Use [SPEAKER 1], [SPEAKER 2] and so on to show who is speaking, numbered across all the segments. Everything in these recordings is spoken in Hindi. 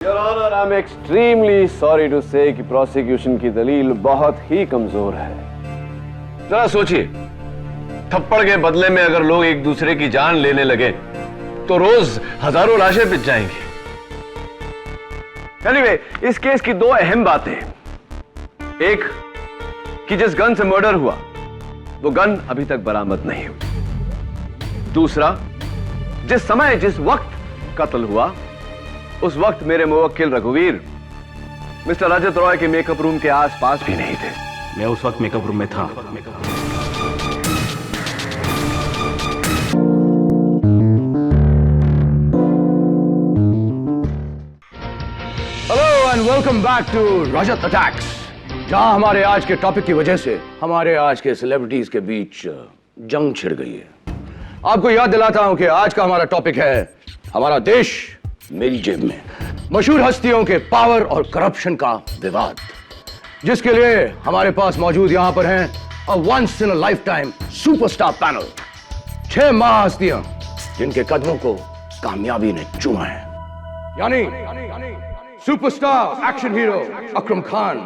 [SPEAKER 1] Your Honor, I'm extremely sorry to say कि प्रोसिक्यूशन की दलील बहुत ही कमजोर है। जरा सोचिए, थप्पड़ के बदले में अगर लोग एक दूसरे की जान लेने लगे तो रोज हजारों लाशें पिट जाएंगी। Anyway, इस केस की दो अहम बातें हैं। एक कि जिस गन से मर्डर हुआ वो गन अभी तक बरामद नहीं हुई। दूसरा, जिस समय जिस वक्त कत्ल हुआ उस वक्त मेरे मुवक्किल रघुवीर मिस्टर रजत रॉय के मेकअप रूम के आसपास भी नहीं थे।
[SPEAKER 2] मैं उस वक्त मेकअप रूम में था।
[SPEAKER 3] Hello and welcome back to Rajat attacks, जहां हमारे आज के टॉपिक की वजह से हमारे आज के सेलिब्रिटीज के बीच जंग छिड़ गई है। आपको याद दिलाता हूं कि आज का हमारा टॉपिक है हमारा देश मेरी जेब में, मशहूर हस्तियों के पावर और करप्शन का विवाद, जिसके लिए हमारे पास मौजूद यहां पर हैं a once in a lifetime superstar panel. 6 महाहस्तियां जिनके कदमों को कामयाबी ने चूमा है, यानी superstar action hero Akram Khan,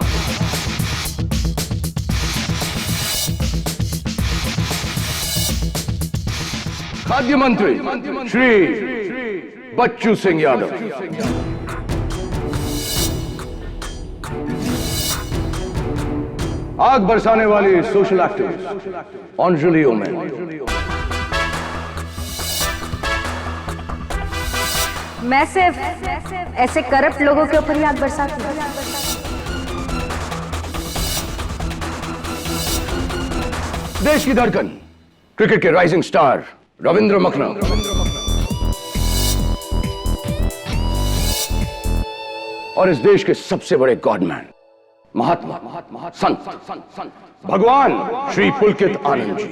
[SPEAKER 3] खाद्य मंत्री श्री बच्चू सिंह यादव, आग बरसाने वाली सोशल एक्टिविस्ट अंजलि ओमेन,
[SPEAKER 4] मैं सिर्फ ऐसे करप्ट लोगों के ऊपर ही आग बरसाती हूं।
[SPEAKER 3] देश की धड़कन, क्रिकेट के राइजिंग स्टार रविंद्र मखना, और इस देश के सबसे बड़े गॉडमैन महात्मा संत भगवान Shri Pulkit Anand ji,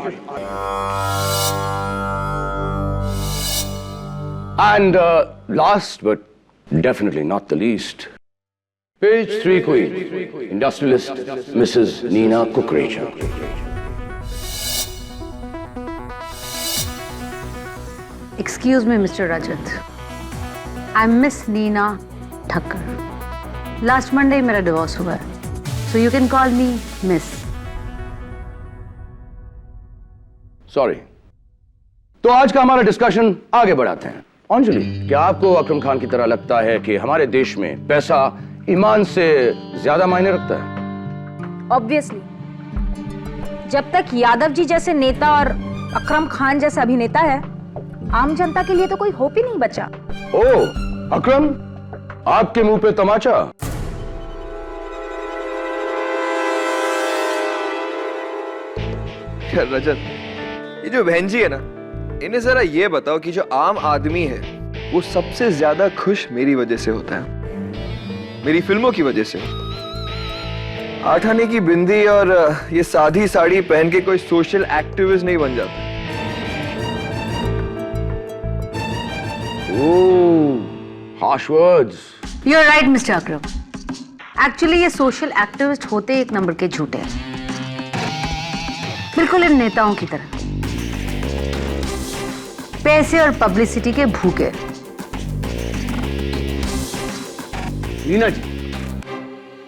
[SPEAKER 3] and last but definitely not the least, page 3 queen industrialist Mrs Neena Kukreja.
[SPEAKER 4] Excuse me, Mr. Rajat. I'm Miss Neena Thakkar. Last Monday मेरा डिवोर्स हुआ है, so you can call me Miss.
[SPEAKER 3] Sorry. तो आज का हमारा डिस्कशन आगे बढ़ाते हैं। अंजलि, क्या आपको अकरम खान की तरह लगता है कि हमारे देश में पैसा ईमान से ज्यादा मायने रखता है?
[SPEAKER 4] Obviously. जब तक यादव जी जैसे नेता और अकरम खान जैसे अभिनेता है, आम जनता के लिए तो कोई होप ही नहीं बचा।
[SPEAKER 3] ओह, अकरम, आपके मुंह पे तमाचा।
[SPEAKER 5] यार रजत, ये जो बहन जी है ना, इन्हें जरा ये बताओ कि जो आम आदमी है वो सबसे ज्यादा खुश मेरी वजह से होता है, मेरी फिल्मों की वजह से। 8 आने की बिंदी और ये सादी साड़ी पहन के कोई सोशल एक्टिविस्ट नहीं बन जाता।
[SPEAKER 3] harsh words.
[SPEAKER 4] You're right, Mr. Akram. Actually, ये सोशल एक्टिविस्ट होते एक नंबर के झूठे हैं, बिल्कुल इन नेताओं की तरह, पैसे और पब्लिसिटी के भूखे।
[SPEAKER 6] नीना जी,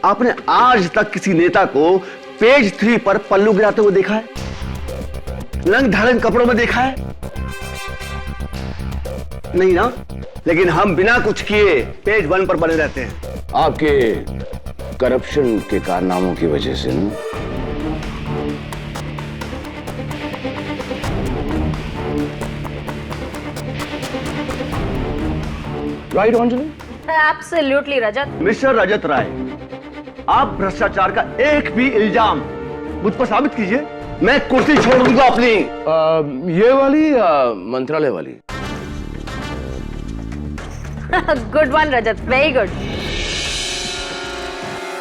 [SPEAKER 6] आपने आज तक किसी नेता को पेज 3 पर पल्लू गिराते हुए देखा है? रंग धारण कपड़ों में देखा है? नहीं ना? लेकिन हम बिना कुछ किए पेज 1 पर बने रहते हैं।
[SPEAKER 3] आपके करप्शन के कारनामों की वजह से ना? राइट अंजलि?
[SPEAKER 4] एब्सोल्युटली रजत।
[SPEAKER 6] मिस्टर रजत राय, आप भ्रष्टाचार का एक भी इल्जाम मुझ पर साबित कीजिए, मैं कुर्सी छोड़ दूंगा अपनी।
[SPEAKER 3] ये वाली या मंत्रालय वाली?
[SPEAKER 4] गुड वन रजत, वेरी गुड।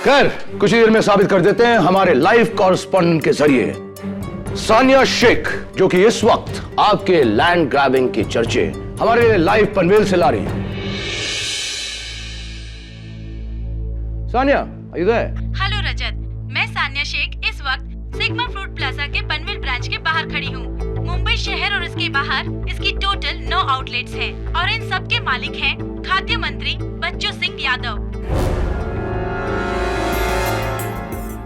[SPEAKER 3] खैर, कुछ ही देर में साबित कर देते हैं हमारे लाइव कॉरेस्पॉन्डेंट के जरिए। सानिया शेख, जो कि इस वक्त आपके लैंड ग्रैबिंग के चर्चे हमारे लाइव पनवेल से ला रही हैं। Sania, are you there?
[SPEAKER 7] Hello Rajat, मैं सानिया शेख इस वक्त सिग्मा फ्रूट प्लाजा के पनवेल ब्रांच के बाहर खड़ी हूँ। मुंबई शहर और इसके बाहर इसकी टोटल 9 आउटलेट्स हैं और इन सब के मालिक हैं खाद्य मंत्री बच्चू सिंह यादव।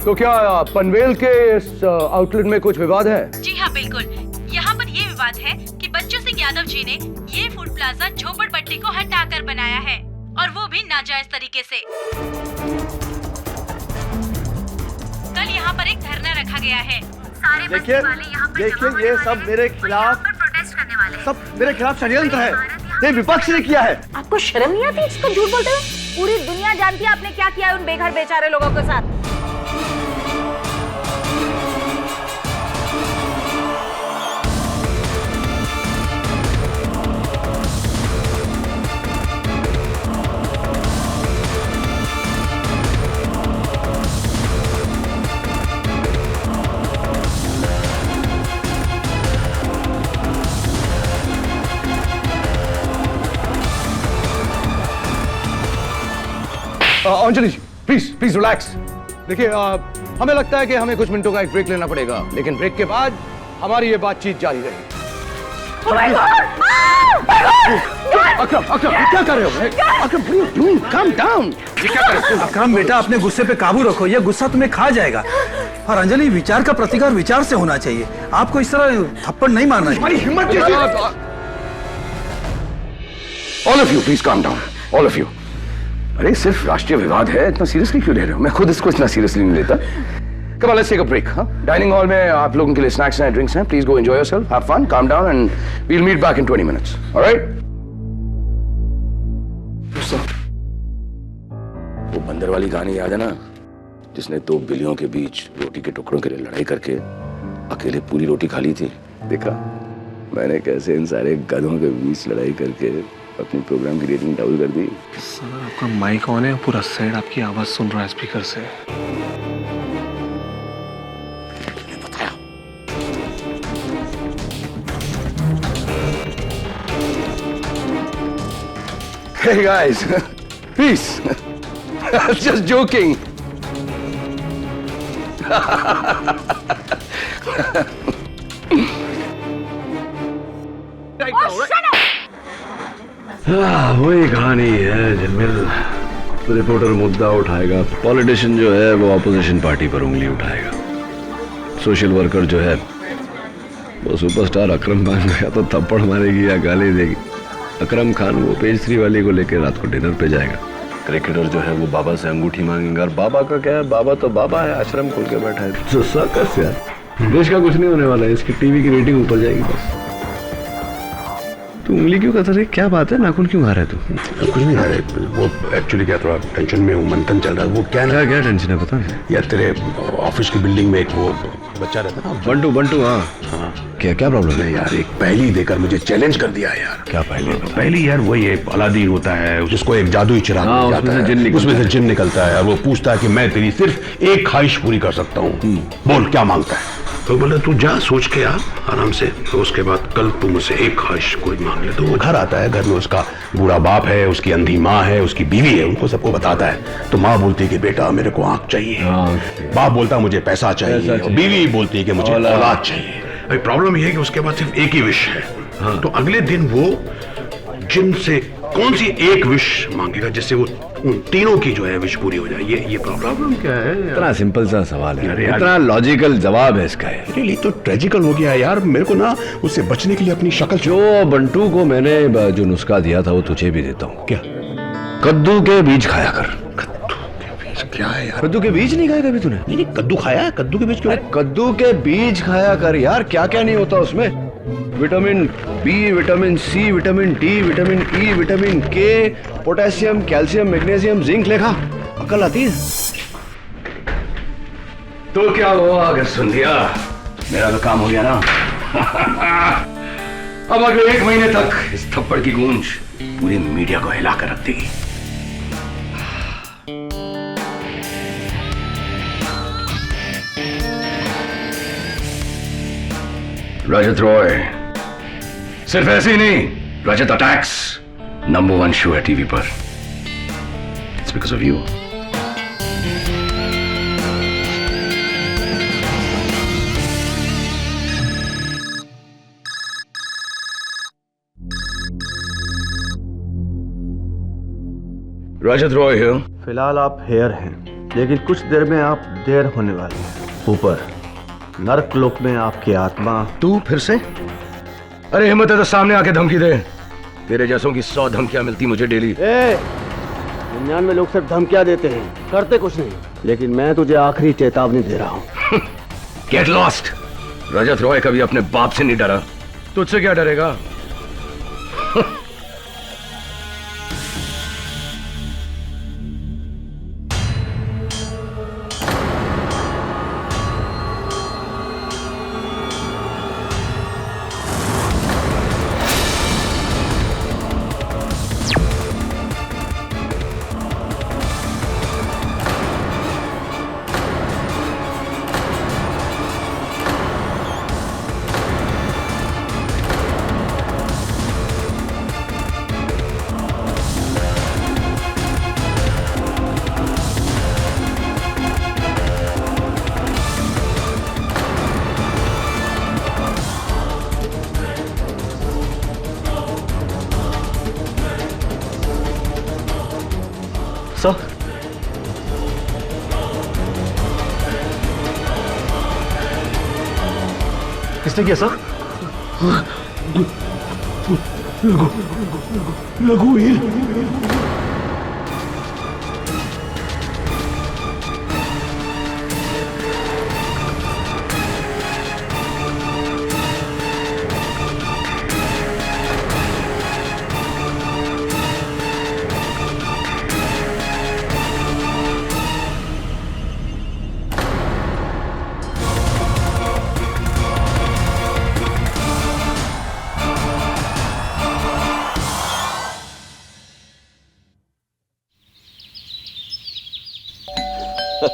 [SPEAKER 3] तो क्या पनवेल के इस आउटलेट में कुछ विवाद है?
[SPEAKER 7] जी हाँ बिल्कुल, यहाँ पर ये विवाद है कि बच्चू सिंह यादव जी ने ये फूड प्लाजा झोपड़पट्टी को हटाकर बनाया है, और वो भी नाजायज तरीके से। कल यहाँ पर एक धरना रखा गया है। सारे
[SPEAKER 6] देखिए ये सब मेरे खिलाफ
[SPEAKER 7] प्रोटेस्ट करने वाले
[SPEAKER 6] सब मेरे खिलाफ षड्यंत्र है। ये विपक्ष ने किया है।
[SPEAKER 2] आपको शर्म नहीं आती इसको झूठ बोलते हुए? पूरी दुनिया जानती है आपने क्या किया है उन बेघर बेचारे लोगों के साथ।
[SPEAKER 3] अंजलि जी प्लीज रिलैक्स। देखिए हमें लगता है कि हमें कुछ मिनटों का एक ब्रेक लेना पड़ेगा, लेकिन ब्रेक के बाद हमारी ये बातचीत जारी रहेगी। अकरम क्या कर रहे हो? अकरम calm down। ये क्या कर रहे हो?
[SPEAKER 8] अकरम बेटा अपने गुस्से पे काबू रखो, ये गुस्सा तुम्हें खा जाएगा। और अंजलि विचार का प्रतिकार विचार से होना चाहिए, आपको इस तरह थप्पड़ नहीं मारना चाहिए।
[SPEAKER 3] हमारी हिम्मत कैसी? All of you please calm down, all of you। अरे सिर्फ राष्ट्रीय विवाद है, इतना सीरियसली क्यों ले रहे हो? मैं खुद इसको इतना सीरियसली नहीं लेता। Come on, let's take a break, हाँ? डाइनिंग हॉल में आप लोगों के लिए स्नैक्स हैं, ड्रिंक्स हैं। Please go enjoy yourself, have fun, calm down, and we'll meet back in 20 minutes. All right? वो बंदर वाली कहानी याद है ना, जिसने दो बिल्लियों के बीच रोटी के टुकड़ों के लिए लड़ाई करके अकेले पूरी रोटी खा ली थी? देखा मैंने कैसे इन सारे गधों के बीच लड़ाई करके अपने प्रोग्राम की रेटिंग डबल कर दी।
[SPEAKER 9] सर आपका माइक ऑन है, पूरा साइड आपकी आवाज सुन रहा है स्पीकर से।
[SPEAKER 3] Hey guys, peace. Just joking.
[SPEAKER 1] वही कहानी है जमील। रिपोर्टर मुद्दा उठाएगा, पॉलिटिशियन जो है वो ऑपोजिशन पार्टी पर उंगली उठाएगा, सोशल वर्कर जो है वो सुपरस्टार अकरम खान को या तो थप्पड़ मारेगी या गाली देगी। अकरम खान वो पेज 3 वाली को लेकर रात को डिनर पे जाएगा। क्रिकेटर जो है वो बाबा से अंगूठी मांगेगा, और बाबा का क्या है, बाबा तो बाबा है, आश्रम खोल के बैठा है। तो सर्कस यार, देश का कुछ नहीं होने वाला है, इसकी टीवी की रेटिंग ऊपर जाएगी बस। तू उंगली क्यों कर रही? क्या बात है, नाखून क्यों खा रहा है तू?
[SPEAKER 3] कुछ नहीं आ रहा, वो एक्चुअली क्या थोड़ा टेंशन में हूँ, मंथन चल रहा है। वो क्या
[SPEAKER 1] क्या टेंशन है पता है?
[SPEAKER 3] यार तेरे ऑफिस की बिल्डिंग में एक वो बच्चा रहता ना,
[SPEAKER 1] बंटू। हाँ
[SPEAKER 3] हाँ
[SPEAKER 1] क्या प्रॉब्लम है
[SPEAKER 3] यार? एक पहली देकर मुझे चैलेंज कर दिया यार।
[SPEAKER 1] क्या
[SPEAKER 3] पहली यार वही एक अलादीन होता है, जिसको एक जादुई चिराग मिल जाता है,
[SPEAKER 1] उसमें
[SPEAKER 3] से जिन निकलता है, और वो पूछता है कि मैं तेरी सिर्फ एक ख्वाहिश पूरी कर सकता हूँ, बोल क्या मांगता है? तो बोले तू जा सोच के आ आराम से, तो उसके बाद कल तू मुझसे एक ख्वाहिश कोई मांग ले। तो वो घर आता है, घर में उसका बूढ़ा बाप है, उसकी अंधी माँ है, उसकी बीवी है, उनको सबको बताता है। तो माँ बोलती है कि बेटा मेरे को आंख चाहिए, बाप बोलता मुझे पैसा चाहिए, और बीवी बोलती है कि मुझे औलाद चाहिए। भाई प्रॉब्लम ये है कि उसके पास सिर्फ एक ही विश है। हाँ। तो अगले दिन वो जिन से कौन सी एक विश मांगेगा जिससे वो उन तीनों की जो है विश पूरी हो जाए? ये प्रॉब्लम क्या है?
[SPEAKER 1] इतना सिंपल सा सवाल है, इतना लॉजिकल जवाब है इसका है।
[SPEAKER 3] रियली तो ट्रेजिकल हो गया है यार। मेरे को ना उससे बचने के लिए अपनी शक्ल
[SPEAKER 1] जो बंटू को मैंने जो नुस्खा दिया था वो तुझे भी देता हूँ।
[SPEAKER 3] क्या?
[SPEAKER 1] कद्दू के बीज खाया कर।
[SPEAKER 3] क्या है यार?
[SPEAKER 1] कद्दू के बीज नहीं खाया कभी तूने?
[SPEAKER 3] नहीं कद्दू खाया है, कद्दू के बीज क्यों?
[SPEAKER 1] कद्दू के बीज खाया कर यार, क्या क्या नहीं होता उसमें। Vitamin B, vitamin C, vitamin D, vitamin E, vitamin K, potassium, calcium, magnesium, zinc लिखा, अकल आती है।
[SPEAKER 3] तो क्या हुआ अगर सुन लिया? मेरा तो काम हो गया ना। अब अगले 1 महीने तक इस थप्पड़ की गूंज पूरी मीडिया को हिला कर रख देगी। रजत रॉय सिर्फ ऐसे ही नहीं, रजत अटैक्स नंबर 1 शो है टीवी पर। It's because of you. Rajat Roy है।
[SPEAKER 6] फिलहाल आप हेयर हैं, लेकिन कुछ देर में आप देर होने वाली है। ऊपर नरक लोक में आपकी आत्मा।
[SPEAKER 3] तू फिर से? अरे हिम्मत है तो सामने आके धमकी दे। तेरे जैसों की 100 धमकियां मिलती मुझे डेली।
[SPEAKER 6] 99 लोग सिर्फ धमकियां देते हैं, करते कुछ नहीं। लेकिन मैं तुझे आखिरी चेतावनी दे रहा हूं।
[SPEAKER 3] Get lost. रजत रॉय कभी अपने बाप से नहीं डरा, तुझसे क्या डरेगा?
[SPEAKER 6] सर, किसने किया सर? रघुवीर।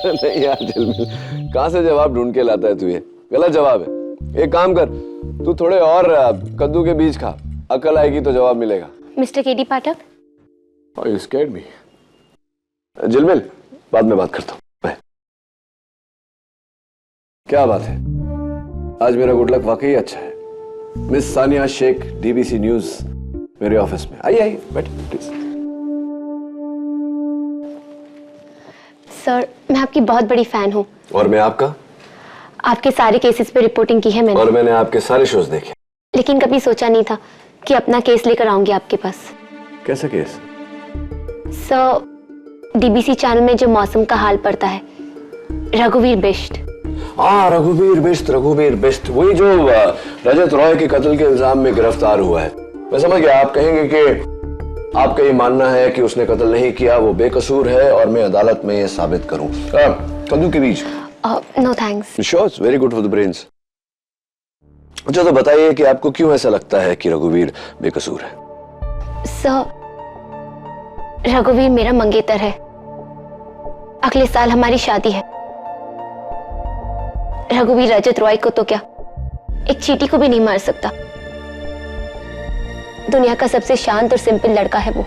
[SPEAKER 1] नहीं यार झिलमिल, कहां से जवाब ढूंढ के लाता है तू? ये गलत जवाब है। एक काम कर, तू थोड़े और कद्दू के बीज खा, अकल आएगी तो जवाब मिलेगा।
[SPEAKER 10] Mister KD Pathak.
[SPEAKER 1] Oh, you scared me. झिलमिल, बाद में बात करता हूँ। बाय। क्या बात है, आज मेरा गुड लक वाकई अच्छा है। Miss Sania Shaikh, DBC news मेरे ऑफिस में। आइए आइए, बैठिए प्लीज।
[SPEAKER 10] सर, मैं आपकी बहुत बड़ी फैन हूँ।
[SPEAKER 1] और मैं आपका।
[SPEAKER 10] आपके सारे केसेस पे रिपोर्टिंग की है मैंने।
[SPEAKER 1] और मैंने आपके सारे शोज देखे।
[SPEAKER 10] लेकिन कभी सोचा नहीं था कि अपना केस लेकर आऊंगी आपके पास।
[SPEAKER 1] कैसा केस?
[SPEAKER 10] सर, डीबीसी चैनल में जो मौसम का हाल पड़ता है, रघुवीर बिष्ट।
[SPEAKER 1] हाँ, रघुवीर बिष्ट, वही जो रजत रॉय के कत्ल के इल्जाम में गिरफ्तार हुआ है। मैं समझ गया, आप कहेंगे कि आपका ये मानना है कि उसने कत्ल नहीं किया, वो बेकसूर है और मैं अदालत में ये साबित करूं। कद्दू के बीज?
[SPEAKER 10] No thanks.
[SPEAKER 1] Sure, very good for the brains. अच्छा, तो बताइए कि आपको क्यों ऐसा लगता है कि रघुवीर बेकसूर है?
[SPEAKER 10] सर, रघुवीर मेरा मंगेतर है। अगले साल हमारी शादी है। रघुवीर रजत रॉय को तो क्या, एक चींटी को भी नहीं मार सकता। दुनिया का सबसे शांत और सिंपल लड़का है वो।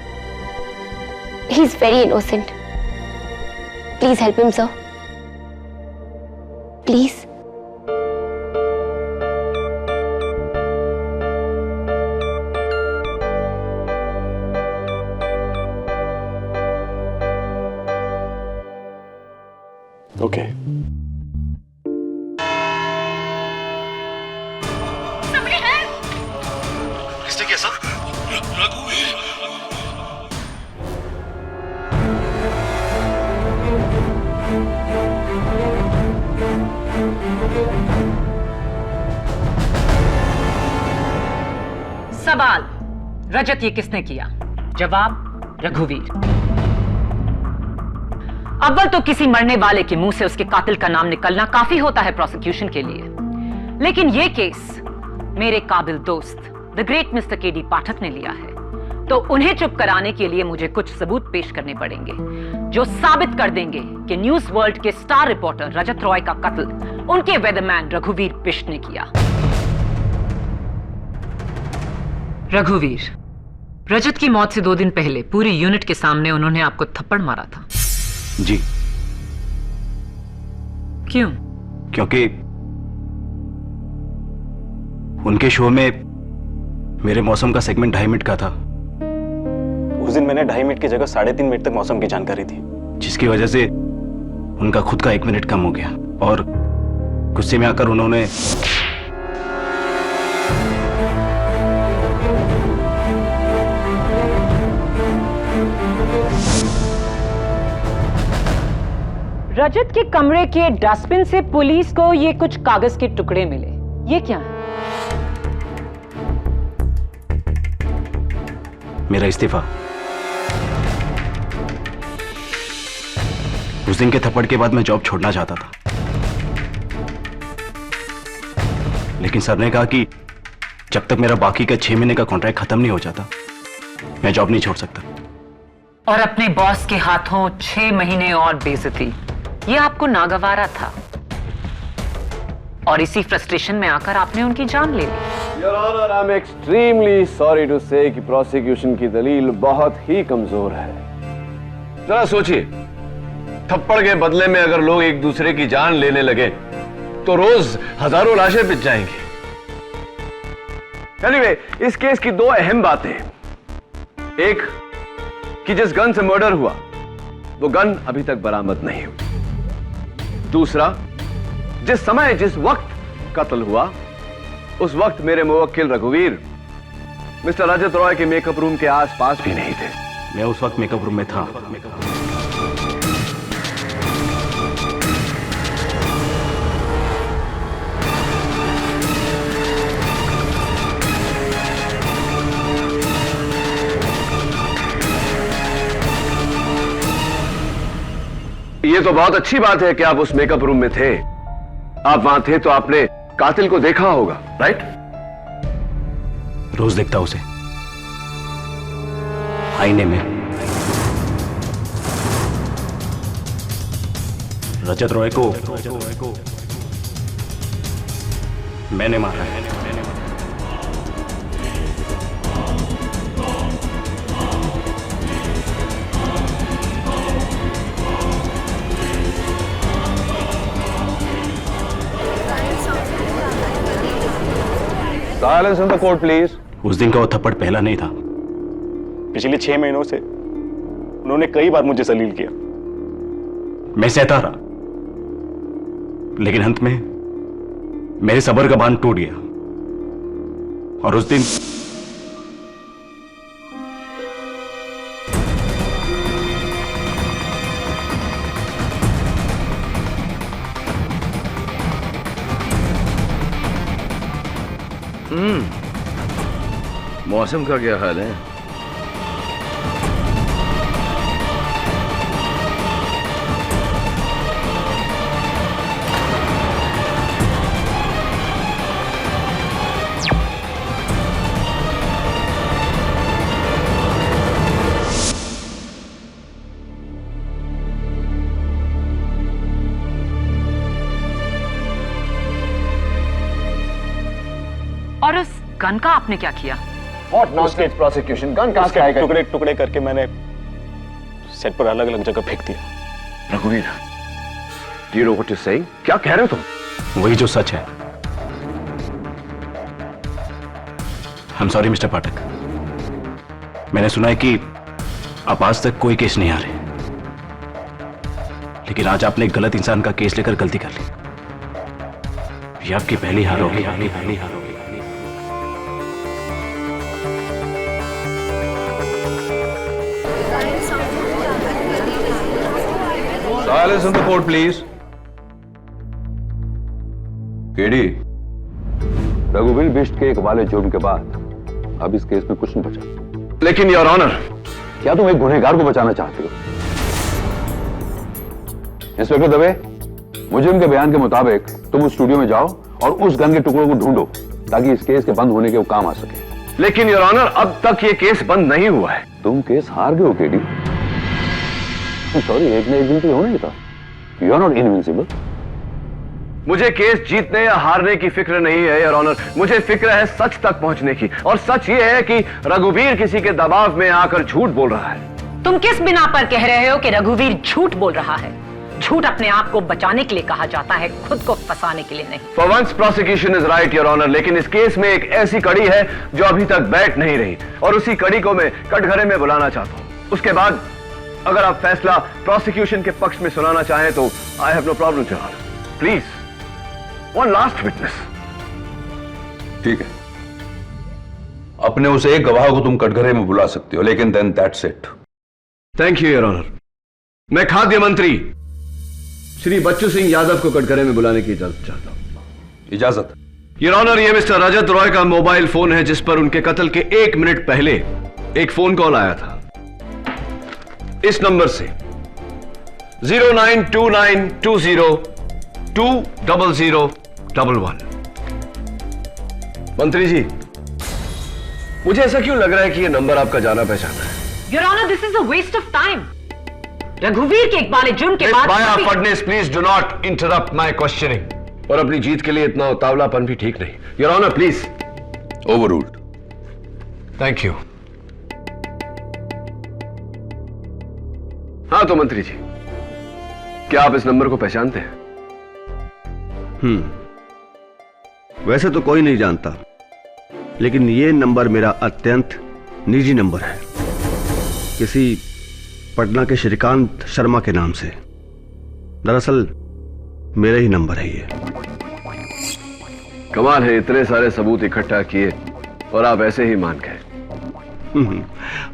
[SPEAKER 10] He is very innocent. Please help him sir, please.
[SPEAKER 1] Okay.
[SPEAKER 6] किसने किया सर? रघुवीर।
[SPEAKER 11] सवाल, रजत ये किसने किया? जवाब, रघुवीर। अव्वल तो किसी मरने वाले के मुंह से उसके कातिल का नाम निकलना काफी होता है प्रोसिक्यूशन के लिए, लेकिन यह केस मेरे काबिल दोस्त द ग्रेट मिस्टर केडी पाठक ने लिया है, तो उन्हें चुप कराने के लिए मुझे कुछ सबूत पेश करने पड़ेंगे जो साबित कर देंगे कि न्यूज वर्ल्ड के स्टार रिपोर्टर रजत रॉय का कत्ल उनके वेदरमैन रघुवीर बिष्ट ने किया। रघुवीर, रजत की मौत से 2 दिन पहले पूरी यूनिट के सामने उन्होंने आपको थप्पड़ मारा था।
[SPEAKER 6] जी।
[SPEAKER 11] क्यों?
[SPEAKER 6] क्योंकि उनके शो में मेरे मौसम का सेगमेंट 2.5 मिनट का था।
[SPEAKER 12] उस दिन मैंने 2.5 मिनट की जगह 3.5 मिनट तक मौसम की जानकारी दी, जिसकी वजह से उनका खुद का 1 मिनट कम हो गया और गुस्से में आकर उन्होंने
[SPEAKER 11] रजत के कमरे के डस्टबिन से पुलिस को ये कुछ कागज के टुकड़े मिले। ये क्या है?
[SPEAKER 12] मेरा इस्तीफा। उस दिन के थप्पड़ के बाद मैं जॉब छोड़ना चाहता था, लेकिन सर ने कहा कि जब तक मेरा बाकी का 6 महीने का कॉन्ट्रैक्ट खत्म नहीं हो जाता, मैं जॉब नहीं छोड़ सकता।
[SPEAKER 11] और अपने बॉस के हाथों 6 महीने और बेइज्जती, ये आपको नागवारा था और इसी फ्रस्ट्रेशन में आकर आपने उनकी जान ले ली।
[SPEAKER 1] Your honour, I am extremely sorry to say कि प्रोसिक्यूशन की दलील बहुत ही कमजोर है। जरा सोचिए, थप्पड़ के बदले में अगर लोग एक दूसरे की जान लेने लगे तो रोज हजारों लाशें बिछ जाएंगी। एनीवे, इस केस की 2 अहम बातें हैं। एक कि जिस गन से मर्डर हुआ वो गन अभी तक बरामद नहीं हुई। दूसरा, जिस समय जिस वक्त कत्ल हुआ उस वक्त मेरे मुवक्किल रघुवीर मिस्टर रजत रॉय के मेकअप रूम के आसपास भी नहीं थे।
[SPEAKER 12] मैं उस वक्त मेकअप रूम में था।
[SPEAKER 1] ये तो बहुत अच्छी बात है कि आप उस मेकअप रूम में थे। आप वहां थे तो आपने कातिल को देखा होगा, राइट?
[SPEAKER 12] रोज देखता उसे आईने में। रजत रॉय को मैंने मारा है।
[SPEAKER 1] Silence in the court please.
[SPEAKER 12] उस दिन का वो थप्पड़ पहला नहीं था। पिछले 6 महीनों से उन्होंने कई बार मुझे जलील किया। मैं सहता रहा, लेकिन अंत में मेरे सब्र का बांध टूट गया और उस दिन
[SPEAKER 3] मौसम का क्या हाल है?
[SPEAKER 11] और उस गन का आपने क्या किया?
[SPEAKER 1] What nonsense prosecution? गन कहां से आएगा?
[SPEAKER 12] टुकड़े टुकड़े करके मैंने सेट पर अलग अलग जगह फेंक दिया।
[SPEAKER 1] रघुवीर, do you know what you're saying? क्या कह रहे हो तुम?
[SPEAKER 12] वही जो सच है। I'm sorry मिस्टर पाठक, मैंने सुना है कि आप आज तक कोई केस नहीं हारे, लेकिन आज आपने एक गलत इंसान का केस लेकर गलती कर ली। ये आपकी पहली हार होगी।
[SPEAKER 3] Silence in the court, please.
[SPEAKER 1] KD, रघुवीर बिष्ट के एक वाले जुर्म के बाद अब इस केस में कुछ नहीं बचा। लेकिन योर ऑनर, क्या तुम एक गुनहगार को बचाना चाहते हो? इंस्पेक्टर दवे, मुजरिम के बयान के मुताबिक तुम उस स्टूडियो में जाओ और उस गन के टुकड़ों को ढूंढो ताकि इस केस के बंद होने के वो काम आ सके। लेकिन योर ऑनर, अब तक ये केस बंद नहीं हुआ है। तुम केस हार गए हो केडी। सॉरी, एक न एक दिन तो होना ही था। You are not invincible. मुझे केस जीतने या हारने की फिक्र नहीं है योर ऑनर, मुझे फिक्र है सच तक पहुंचने की। और सच ये है कि रघुवीर किसी के दबाव में आकर झूठ बोल रहा है।
[SPEAKER 11] तुम किस बिना पर कह रहे हो कि रघुवीर झूठ बोल रहा है? झूठ अपने आप को बचाने के लिए कहा जाता है, खुद को फंसाने के लिए नहीं।
[SPEAKER 1] For once prosecution is right, Your Honor, लेकिन इस केस में एक ऐसी कड़ी है जो अभी तक बैठ नहीं रही और उसी कड़ी को मैं कटघरे में बुलाना चाहता हूं। उसके बाद अगर आप फैसला प्रोसिक्यूशन के पक्ष में सुनाना चाहें तो I have no problem, Your Honor। Please, one last witness.
[SPEAKER 3] ठीक है, अपने उस एक गवाह को तुम कटघरे में बुला सकते हो, लेकिन then that's it.
[SPEAKER 1] Thank you, your honour. मैं खाद्य मंत्री श्री बच्चू सिंह यादव को कटघरे में बुलाने की इजाजत चाहता हूं।
[SPEAKER 3] इजाजत?
[SPEAKER 1] योर ऑनर, ये मिस्टर रजत रॉय का मोबाइल फोन है जिस पर उनके कत्ल के 1 मिनट पहले एक फोन कॉल आया था। इस नंबर से 0929202011। मंत्री जी, मुझे ऐसा क्यों लग रहा है कि यह नंबर आपका जाना पहचाना है?
[SPEAKER 11] Your Honor, this is a waste of time. रघुवीर के इकबाल जुर्म के बाद
[SPEAKER 1] Phadnis, please do not interrupt my questioning. और अपनी जीत के लिए इतना उतावलापन भी ठीक नहीं। Your honour, please.
[SPEAKER 3] Overruled.
[SPEAKER 1] Thank you. हाँ तो मंत्री जी, क्या आप इस नंबर को पहचानते हैं?
[SPEAKER 6] वैसे तो कोई नहीं जानता, लेकिन ये नंबर मेरा अत्यंत निजी नंबर है, किसी पटना के श्रीकांत शर्मा के नाम से। दरअसल मेरा ही नंबर है ये।
[SPEAKER 1] कमाल है, इतने सारे सबूत इकट्ठा किए और आप ऐसे ही मान गए।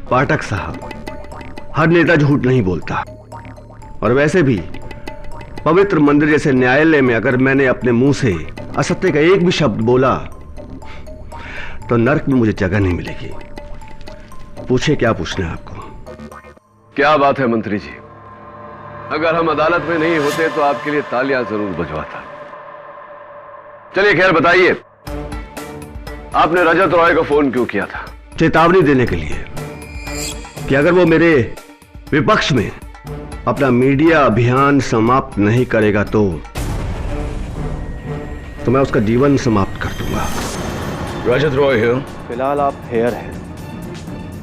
[SPEAKER 6] पाठक साहब, हर नेता झूठ नहीं बोलता, और वैसे भी पवित्र मंदिर जैसे न्यायालय में अगर मैंने अपने मुंह से असत्य का एक भी शब्द बोला तो नरक में मुझे जगह नहीं मिलेगी। पूछे क्या पूछना है आपको?
[SPEAKER 1] क्या बात है मंत्री जी, अगर हम अदालत में नहीं होते तो आपके लिए तालियां जरूर बजवाता। चलिए खैर बताइए, आपने रजत रॉय को फोन क्यों किया था?
[SPEAKER 6] चेतावनी देने के लिए कि अगर वो मेरे विपक्ष में अपना मीडिया अभियान समाप्त नहीं करेगा तो मैं उसका जीवन समाप्त कर दूंगा।
[SPEAKER 3] रजत रॉय है।
[SPEAKER 6] फिलहाल आप हेयर हैं,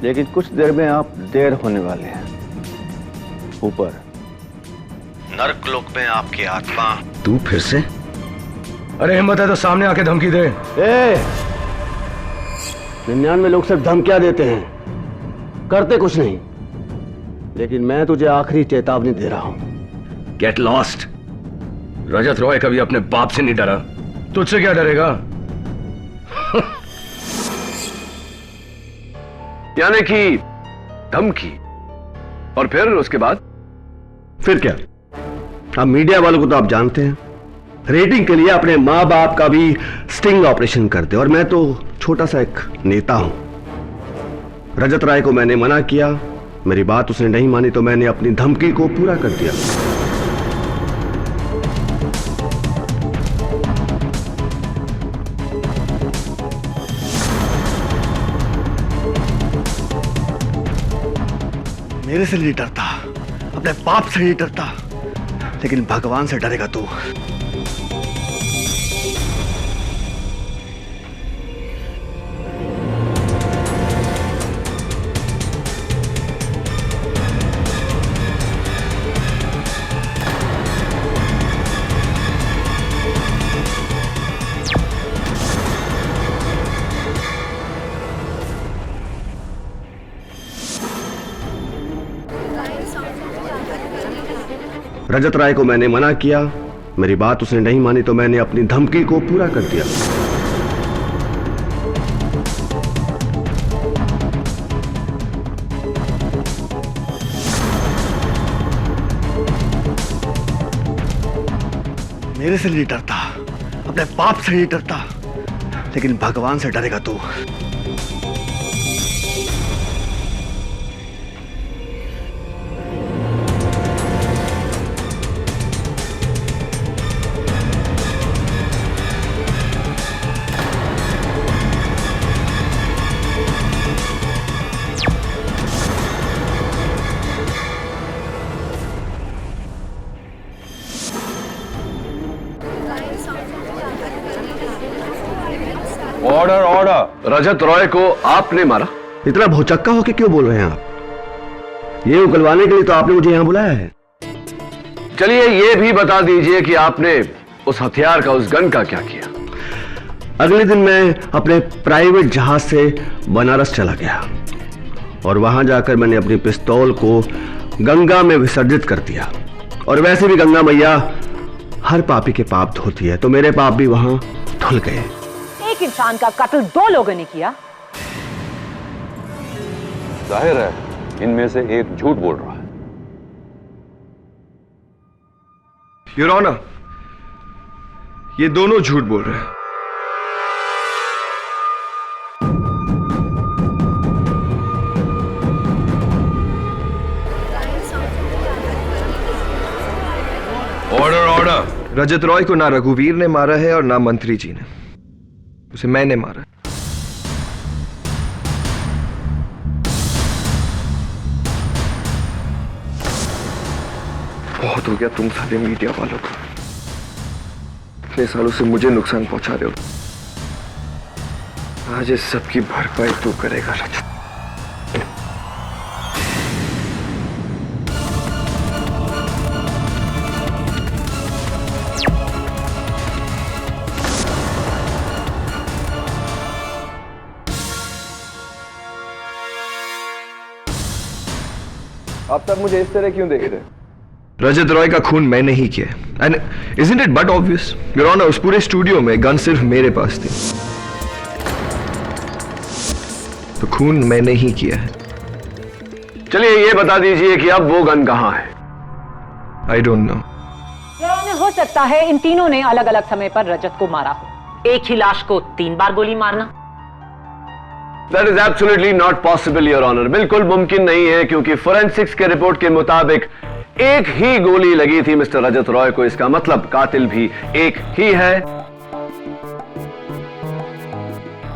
[SPEAKER 6] लेकिन कुछ देर में आप देर होने वाले हैं। ऊपर नरकलोक में आपकी आत्मा। तू फिर से?
[SPEAKER 3] अरे हिम्मत है तो सामने आके धमकी दे।
[SPEAKER 6] 99 लोग सिर्फ धमकियां देते हैं, करते कुछ नहीं। लेकिन मैं तुझे आखिरी चेतावनी दे रहा हूं।
[SPEAKER 3] Get lost. रजत रॉय कभी अपने बाप से नहीं डरा, तुझसे क्या डरेगा?
[SPEAKER 1] यानी कि धमकी, और फिर उसके बाद?
[SPEAKER 6] फिर क्या? अब मीडिया वालों को तो आप जानते हैं, रेटिंग के लिए अपने मां बाप का भी स्टिंग ऑपरेशन करते, और मैं तो छोटा सा एक नेता हूं। रजत राय को मैंने मना किया, मेरी बात उसने नहीं मानी तो मैंने अपनी धमकी को पूरा कर दिया। मेरे से नहीं डरता, अपने पाप से नहीं डरता, लेकिन भगवान से डरेगा तू। रजत राय को मैंने मना किया, मेरी बात उसने नहीं मानी तो मैंने अपनी धमकी को पूरा कर दिया। मेरे से नहीं डरता, अपने पाप से नहीं डरता, लेकिन भगवान से डरेगा तू।
[SPEAKER 1] Order order. रजत रॉय को आपने मारा?
[SPEAKER 6] इतना भौचक्का होके क्यों बोल रहे हैं आप? ये उगलवाने के लिए तो आपने मुझे यहां बुलाया है।
[SPEAKER 1] चलिए ये भी बता दीजिए कि आपने उस हथियार का, उस गन का क्या किया?
[SPEAKER 6] अगले दिन मैं अपने प्राइवेट जहाज से बनारस चला गया और वहां जाकर मैंने अपनी पिस्तौल को गंगा में विसर्जित कर दिया। और वैसे भी गंगा मैया हर पापी के पाप धोती है, तो मेरे पाप भी वहां धुल गए।
[SPEAKER 11] एक इंसान का कत्ल 2 लोगों ने किया।
[SPEAKER 13] जाहिर है इनमें से एक झूठ बोल रहा है।
[SPEAKER 5] योर ऑनर, ये दोनों झूठ बोल रहे हैं। Order order. रजत रॉय को ना रघुवीर ने मारा है और ना मंत्री जी ने, उसे मैंने मारा। बहुत हो गया तुम सारे मीडिया वालों को, इतने सालों से मुझे नुकसान पहुंचा रहे हो। आज इस सब की भरपाई तू करेगा रजत। आप सब मुझे इस तरह क्यों देख रहे हैं? रजत रॉय का खून मैंने ही किया। And isn't it but obvious your honour, उस पूरे स्टूडियो में गन सिर्फ मेरे पास थी, तो खून मैंने ही किया है।
[SPEAKER 1] चलिए ये बता दीजिए कि अब वो गन कहां है?
[SPEAKER 5] I don't know.
[SPEAKER 11] हो सकता है इन तीनों ने अलग अलग समय पर रजत को मारा हो। एक ही लाश को 3 बार गोली मारना।
[SPEAKER 1] That is absolutely not possible, Your Honor. बिल्कुल मुमकिन नहीं है, क्योंकि फोरेंसिक्स के रिपोर्ट के मुताबिक एक ही गोली लगी थी मिस्टर रजत रॉय को। इसका मतलब कातिल भी एक ही है।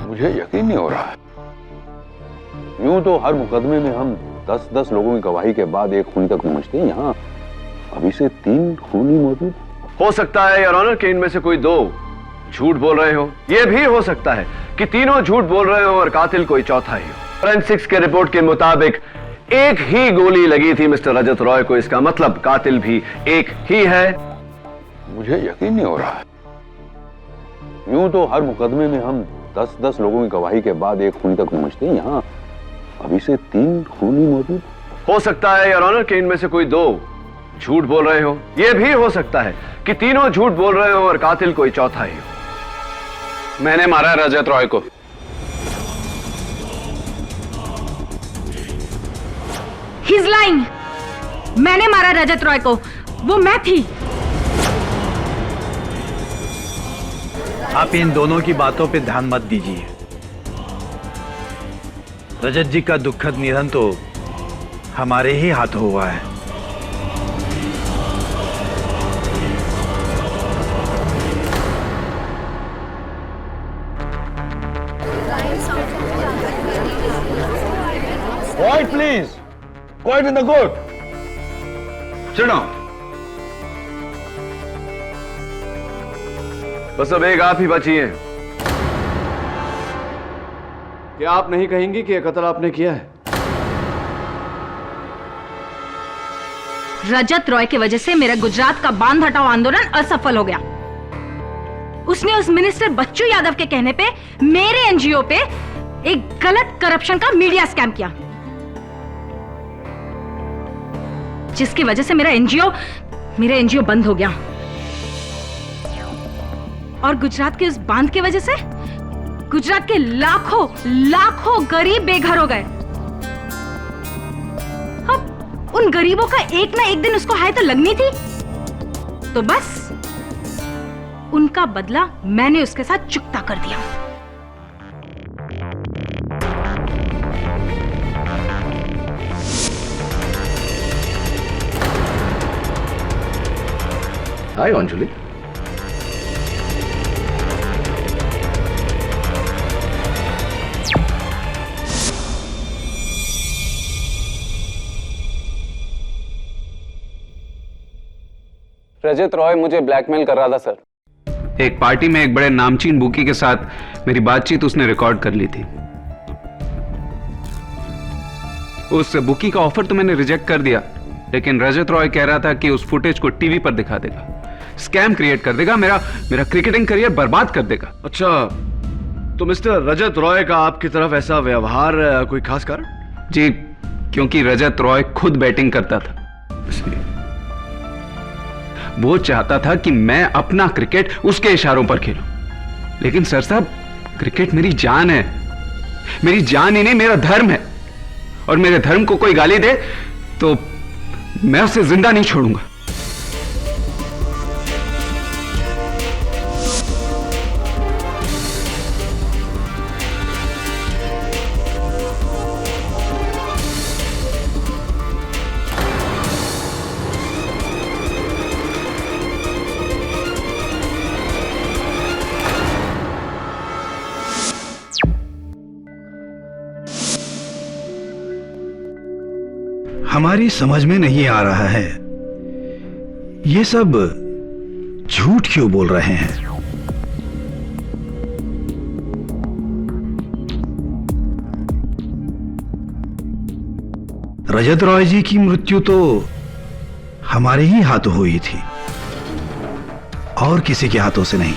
[SPEAKER 13] मुझे यकीन नहीं हो रहा है। यूं तो हर मुकदमे में हम 10-10 लोगों की गवाही के बाद एक खूनी तक पहुंचते हैं, यहाँ अभी से 3 खूनी मौजूद।
[SPEAKER 1] हो सकता है योर ऑनर कि इनमें से कोई 2 झूठ बोल रहे हो। यह भी हो सकता है कि तीनों झूठ बोल रहे हो और कातिल कोई चौथा ही हो। फोरेंसिक्स के रिपोर्ट के मुताबिक एक ही गोली लगी थी मिस्टर रजत रॉय को। इसका मतलब कातिल भी एक ही है।
[SPEAKER 13] मुझे यकीन नहीं हो रहा है। यूं तो हर मुकदमे में हम 10-10 लोगों की गवाही के बाद एक खूनी तक पहुंचते हैं, यहाँ अभी से 3 खूनी मौजूद।
[SPEAKER 1] हो सकता है योर ऑनर कि इनमें से कोई 2 झूठ बोल रहे हो। यह भी हो सकता है कि तीनों झूठ बोल रहे हो और कातिल कोई चौथा ही हो।
[SPEAKER 13] मैंने मारा है रजत रॉय को।
[SPEAKER 2] He's lying. मैंने मारा रजत रॉय को, वो मैं थी।
[SPEAKER 8] आप इन दोनों की बातों पे ध्यान मत दीजिए। रजत जी का दुखद निधन तो हमारे ही हाथों हुआ है।
[SPEAKER 3] Quiet, please. Quiet in the court. Sit down.
[SPEAKER 1] बस अब एक आप ही बची हैं।
[SPEAKER 3] क्या आप नहीं कहेंगी कि यह कत्ल आपने किया है?
[SPEAKER 2] रजत रॉय की वजह से मेरा गुजरात का बांध हटाओ आंदोलन असफल हो गया। उसने उस मिनिस्टर बच्चू यादव के कहने पे मेरे एनजीओ पे एक गलत करप्शन का मीडिया स्कैम किया, जिसकी वजह से मेरा एनजीओ बंद हो गया। और गुजरात के उस बांध की वजह से गुजरात के लाखों गरीब बेघर हो गए। अब उन गरीबों का एक ना एक दिन उसको हाय तो लगनी थी, तो बस उनका बदला मैंने उसके साथ चुकता कर दिया।
[SPEAKER 3] हाय अंजलि।
[SPEAKER 14] रजत रॉय मुझे ब्लैकमेल कर रहा था सर।
[SPEAKER 15] एक पार्टी में एक बड़े नामचीन बुकी के साथ मेरी बातचीत उसने रिकॉर्ड कर ली थी। उस बुकी का ऑफर तो मैंने रिजेक्ट कर दिया, लेकिन रजत रॉय कह रहा था कि उस फुटेज को टीवी पर दिखा देगा, स्कैम क्रिएट कर देगा, मेरा क्रिकेटिंग करियर बर्बाद कर देगा।
[SPEAKER 1] अच्छा, तो मिस्टर रजत रॉय का आपकी तरफ ऐसा व्यवहार कोई खास कारण?
[SPEAKER 15] जी, क्योंकि रजत रॉय खुद बैटिंग करता था, इसलिए वो चाहता था कि मैं अपना क्रिकेट उसके इशारों पर खेलूं। लेकिन सर साहब, क्रिकेट मेरी जान है, मेरी जान ही नहीं, मेरा धर्म है, और मेरे धर्म को कोई गाली दे तो मैं उसे जिंदा नहीं छोड़ूंगा।
[SPEAKER 8] हमारी समझ में नहीं आ रहा है ये सब झूठ क्यों बोल रहे हैं। रजत रॉय जी की मृत्यु तो हमारे ही हाथों हुई थी और किसी के हाथों से नहीं।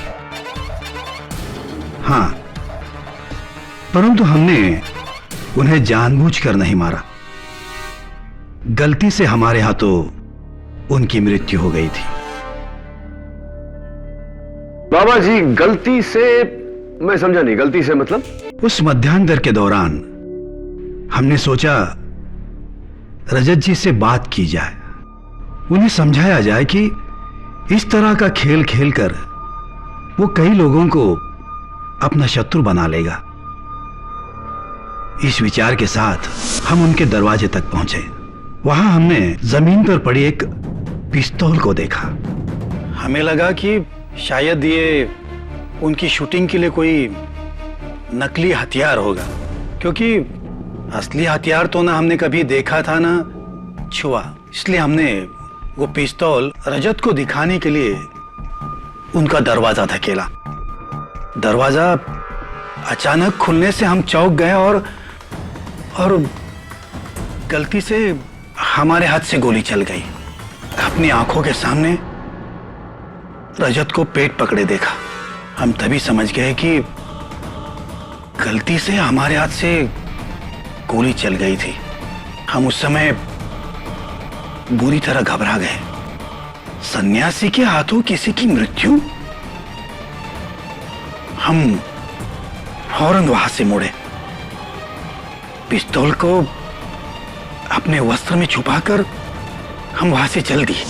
[SPEAKER 8] हां, परंतु हमने उन्हें जानबूझकर नहीं मारा, गलती से हमारे हाथों उनकी मृत्यु हो गई थी।
[SPEAKER 1] बाबा जी, गलती से? मैं समझा नहीं, गलती से मतलब?
[SPEAKER 8] उस मध्यांतर के दौरान हमने सोचा रजत जी से बात की जाए, उन्हें समझाया जाए कि इस तरह का खेल खेलकर वो कई लोगों को अपना शत्रु बना लेगा। इस विचार के साथ हम उनके दरवाजे तक पहुंचे। वहां हमने जमीन पर पड़ी एक पिस्तौल को देखा। हमें लगा कि शायद ये उनकी शूटिंग के लिए कोई नकली हथियार होगा, क्योंकि असली हथियार तो ना हमने कभी देखा था ना छुआ। इसलिए हमने वो पिस्तौल रजत को दिखाने के लिए उनका दरवाजा धकेला। दरवाजा अचानक खुलने से हम चौंक गए और गलती से हमारे हाथ से गोली चल गई। अपनी आंखों के सामने रजत को पेट पकड़े देखा। हम तभी समझ गए कि गलती से हमारे हाथ से गोली चल गई थी। हम उस समय बुरी तरह घबरा गए। सन्यासी के हाथों किसी की मृत्यु? हम फौरन वहां से मुड़े, पिस्तौल को अपने वस्त्र में छुपाकर हम वहां से चल दिए।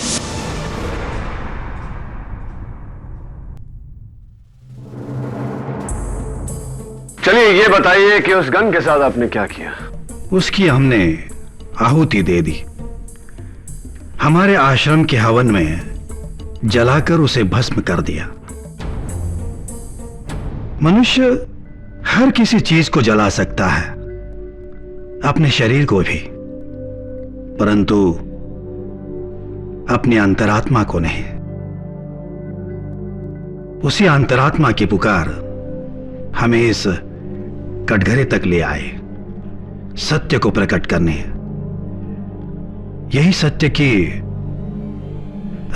[SPEAKER 1] चलिए ये बताइए कि उस गन के साथ आपने क्या किया?
[SPEAKER 8] उसकी हमने आहुति दे दी। हमारे आश्रम के हवन में जलाकर उसे भस्म कर दिया। मनुष्य हर किसी चीज को जला सकता है, अपने शरीर को भी, परंतु अपनी अंतरात्मा को नहीं। उसी अंतरात्मा की पुकार हमें इस कटघरे तक ले आए, सत्य को प्रकट करने। यही सत्य कि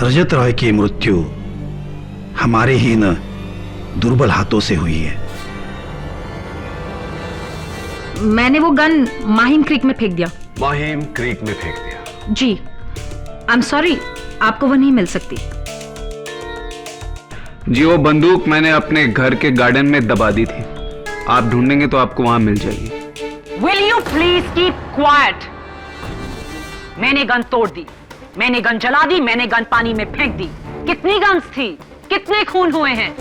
[SPEAKER 8] रजत रॉय की मृत्यु हमारे ही इन दुर्बल हाथों से हुई है।
[SPEAKER 2] मैंने वो गन माहिम क्रीक में फेंक दिया।
[SPEAKER 1] माहिम क्रीक में फेंक दिया?
[SPEAKER 2] जी, आई एम सॉरी, आपको वो नहीं मिल सकती।
[SPEAKER 15] जी, वो बंदूक मैंने अपने घर के गार्डन में दबा दी थी। आप ढूंढेंगे तो आपको वहां मिल जाएगी।
[SPEAKER 11] Will you please keep quiet? मैंने गन तोड़ दी, मैंने गन जला दी, मैंने गन पानी में फेंक दी। कितनी गन्स थी, कितने खून हुए हैं?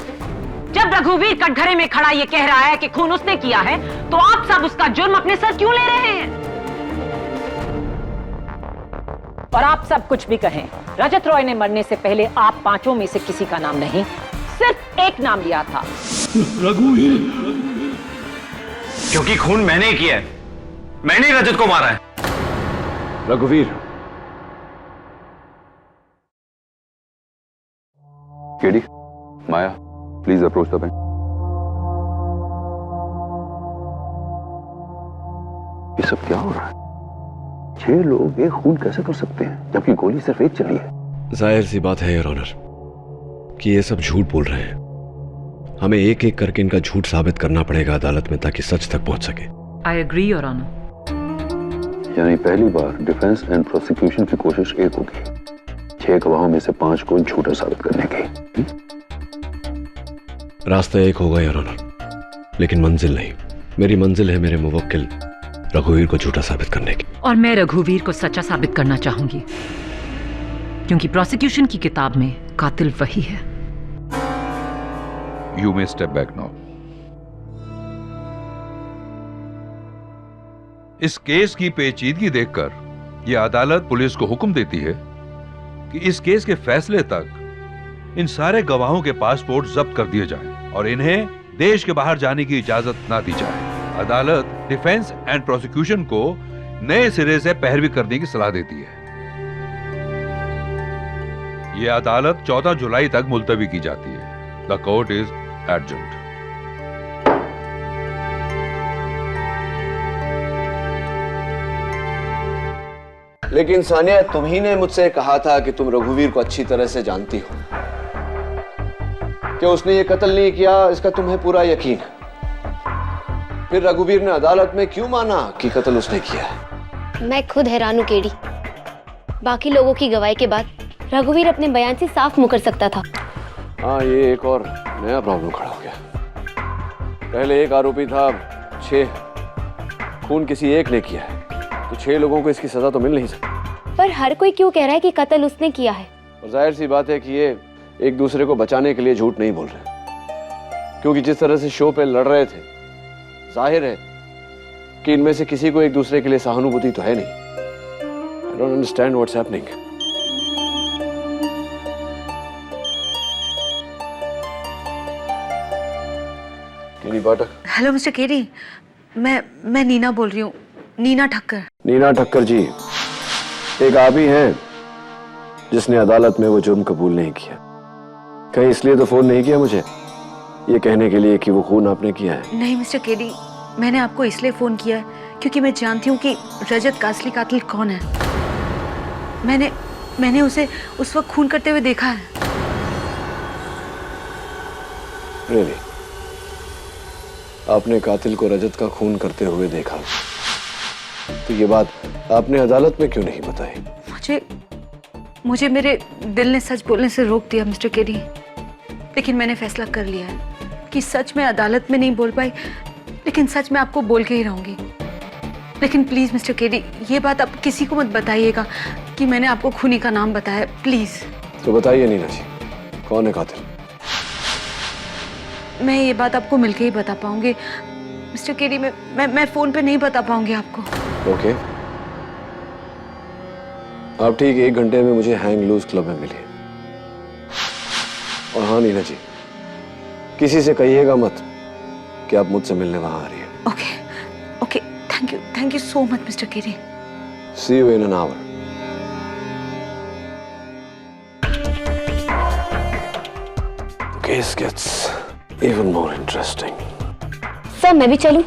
[SPEAKER 11] जब रघुवीर कटघरे में खड़ा ये कह रहा है कि खून उसने किया है, तो आप सब उसका जुर्म अपने सर क्यों ले रहे हैं? और आप सब कुछ भी कहें, रजत रॉय ने मरने से पहले आप पांचों में से किसी का नाम नहीं, सिर्फ एक नाम लिया था,
[SPEAKER 12] रघुवीर। क्योंकि खून मैंने ही किया है, मैंने ही रजत को मारा है।
[SPEAKER 1] रघुवीर।
[SPEAKER 13] KD, Maya, please approach the bank. ये सब क्या हो रहा है? 6 लोग एक खून कैसे कर सकते हैं जबकि गोली सिर्फ एक चली है?
[SPEAKER 1] जाहिर सी बात है योर ऑनर कि ये सब झूठ बोल रहे हैं। हमें एक एक करके इनका झूठ साबित करना पड़ेगा अदालत में ताकि सच तक पहुंच सके।
[SPEAKER 11] I agree your honour.
[SPEAKER 13] यानी पहली बार डिफेंस एंड प्रोसिक्यूशन की कोशिश एक होगी, 6 गवाहों में से 5 को झूठा साबित करने की।
[SPEAKER 1] रास्ता एक होगा योर ऑनर, लेकिन मंजिल नहीं। मेरी मंजिल है मेरे मुवक्किल रघुवीर को झूठा साबित करने की।
[SPEAKER 11] और मैं रघुवीर को सच्चा साबित करना चाहूंगी, क्योंकि प्रोसिक्यूशन की किताब में कातिल वही है।
[SPEAKER 16] You may step back now. इस केस की पेचीदगी देखकर यह अदालत पुलिस को हुक्म देती है कि इस केस के फैसले तक इन सारे गवाहों के पासपोर्ट जब्त कर दिए जाएं और इन्हें देश के बाहर जाने की इजाजत ना दी जाए। अदालत डिफेंस एंड प्रोसिक्यूशन को नए सिरे से पैरवी करने की सलाह देती है। यह अदालत 14 जुलाई तक मुलतवी की जाती है। The court is adjourned.
[SPEAKER 1] लेकिन सानिया, तुम ही ने मुझसे कहा था कि तुम रघुवीर को अच्छी तरह से जानती हो, कि उसने ये कत्ल नहीं किया इसका तुम्हें पूरा यकीन है। फिर रघुवीर ने अदालत में क्यों माना कि कत्ल उसने किया है?
[SPEAKER 10] मैं खुद हैरान हूं केडी। बाकी लोगों की गवाही के बाद रघुवीर अपने बयान से साफ मुकर सकता था।
[SPEAKER 1] हाँ, ये एक और नया प्रॉब्लम खड़ा हो गया। पहले एक आरोपी था, 6 खून किसी एक ने किया है, तो 6 लोगों को इसकी सजा तो मिल नहीं सकती।
[SPEAKER 10] पर हर कोई क्यों कह रहा है कि कत्ल उसने किया है?
[SPEAKER 1] और जाहिर सी बात है कि ये एक दूसरे को बचाने के लिए झूठ नहीं बोल रहे, क्योंकि जिस तरह से शो पे लड़ रहे थे, जाहिर है कि इनमें से किसी को एक दूसरे के लिए सहानुभूति तो है नहीं। I don't understand what's happening. KD Pathak.
[SPEAKER 4] Hello mister KD, मैं नीना बोल रही हूँ, नीना ठक्कर।
[SPEAKER 1] नीना ठक्कर जी, एक आप ही हैं जिसने अदालत में वो जुर्म कबूल नहीं किया। कहीं इसलिए तो फोन नहीं किया मुझे ये कहने के लिए कि वो खून आपने किया है?
[SPEAKER 4] नहीं मिस्टर केडी, मैंने आपको इसलिए फोन किया है क्योंकि मैं जानती हूँ कि रजत का असली कातिल कौन है। मैंने उसे उस वक्त खून करते हुए देखा है।
[SPEAKER 1] Really? आपने कातिल को रजत का खून करते हुए देखा, तो ये बात आपने अदालत में क्यों नहीं बताई?
[SPEAKER 4] मुझे मेरे दिल ने सच बोलने से रोक दिया मिस्टर केडी, लेकिन मैंने फैसला कर लिया है कि सच में अदालत में नहीं बोल पाई, लेकिन सच मैं आपको बोल के ही रहूंगी। लेकिन प्लीज मिस्टर केडी, ये बात आप किसी को मत बताइएगा कि मैंने आपको खूनी का नाम बताया, प्लीज।
[SPEAKER 1] तो बताइए नीना जी, कौन है कातिल?
[SPEAKER 4] मैं ये बात आपको मिलके ही बता पाऊंगी मिस्टर केडी, मैं फोन पे नहीं बता पाऊंगी आपको।
[SPEAKER 1] ओके, आप ठीक 1 घंटे में मुझे हैंग लूज क्लब में मिलिए। और हाँ नीना जी, किसी से कहिएगा मत कि आप मुझसे मिलने वहां आ रही हैं।
[SPEAKER 4] Okay, thank you so much mister KD.
[SPEAKER 1] See you in an hour. The case gets even more interesting.
[SPEAKER 10] Sir, मैं भी चलूं?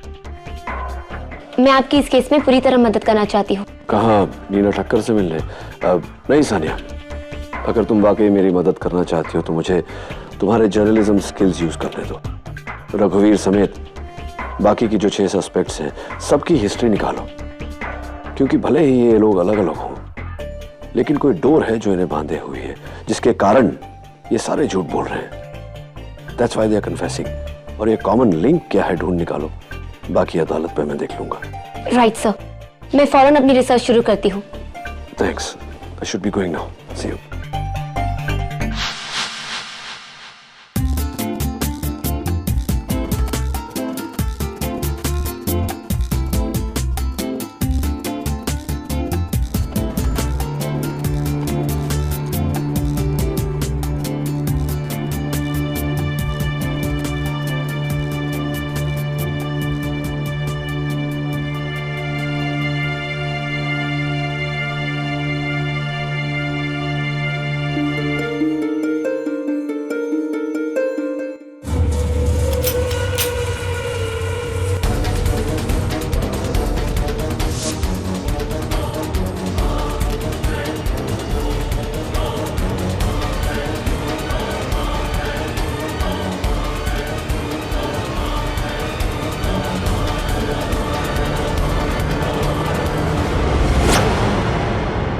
[SPEAKER 10] मैं आपकी इस केस में पूरी तरह मदद करना चाहती हूँ।
[SPEAKER 1] कहाँ? नीना ठक्कर से मिलने? नहीं सानिया, अगर तुम वाकई मेरी मदद करना चाहती हो तो मुझे तुम्हारे जर्नलिज्म स्किल्स यूज करने दो। रघुवीर समेत बाकी की जो 6 सस्पेक्ट्स हैं, सबकी हिस्ट्री निकालो, क्योंकि भले ही ये लोग अलग अलग हों, लेकिन कोई डोर है जो इन्हें बांधे हुई है, जिसके कारण ये सारे झूठ बोल रहे हैं। That's why they are confessing. और ये कॉमन लिंक क्या है ढूंढ निकालो, बाकी अदालत पे मैं देख लूंगा।
[SPEAKER 10] राइट सर, मैं फौरन अपनी रिसर्च शुरू करती हूँ।
[SPEAKER 1] Thanks. I should be going now. See you.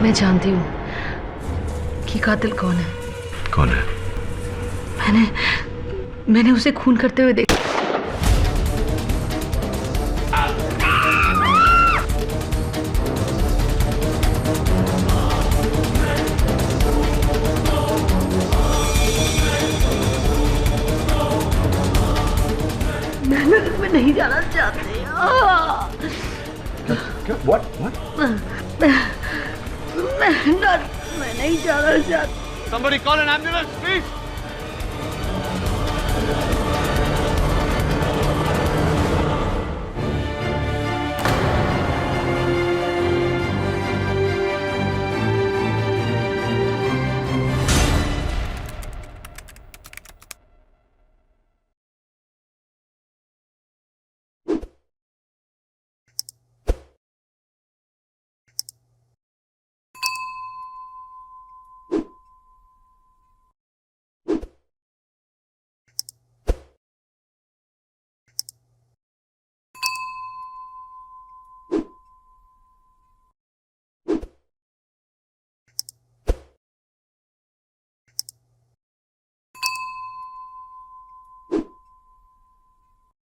[SPEAKER 4] मैं जानती हूँ कि कातिल कौन है।
[SPEAKER 1] कौन है?
[SPEAKER 4] मैंने उसे खून करते हुए देखा। मैं नहीं जाना चाहती।
[SPEAKER 3] What?
[SPEAKER 4] मैं नहीं जाना चाहती।
[SPEAKER 1] Somebody call an ambulance, please.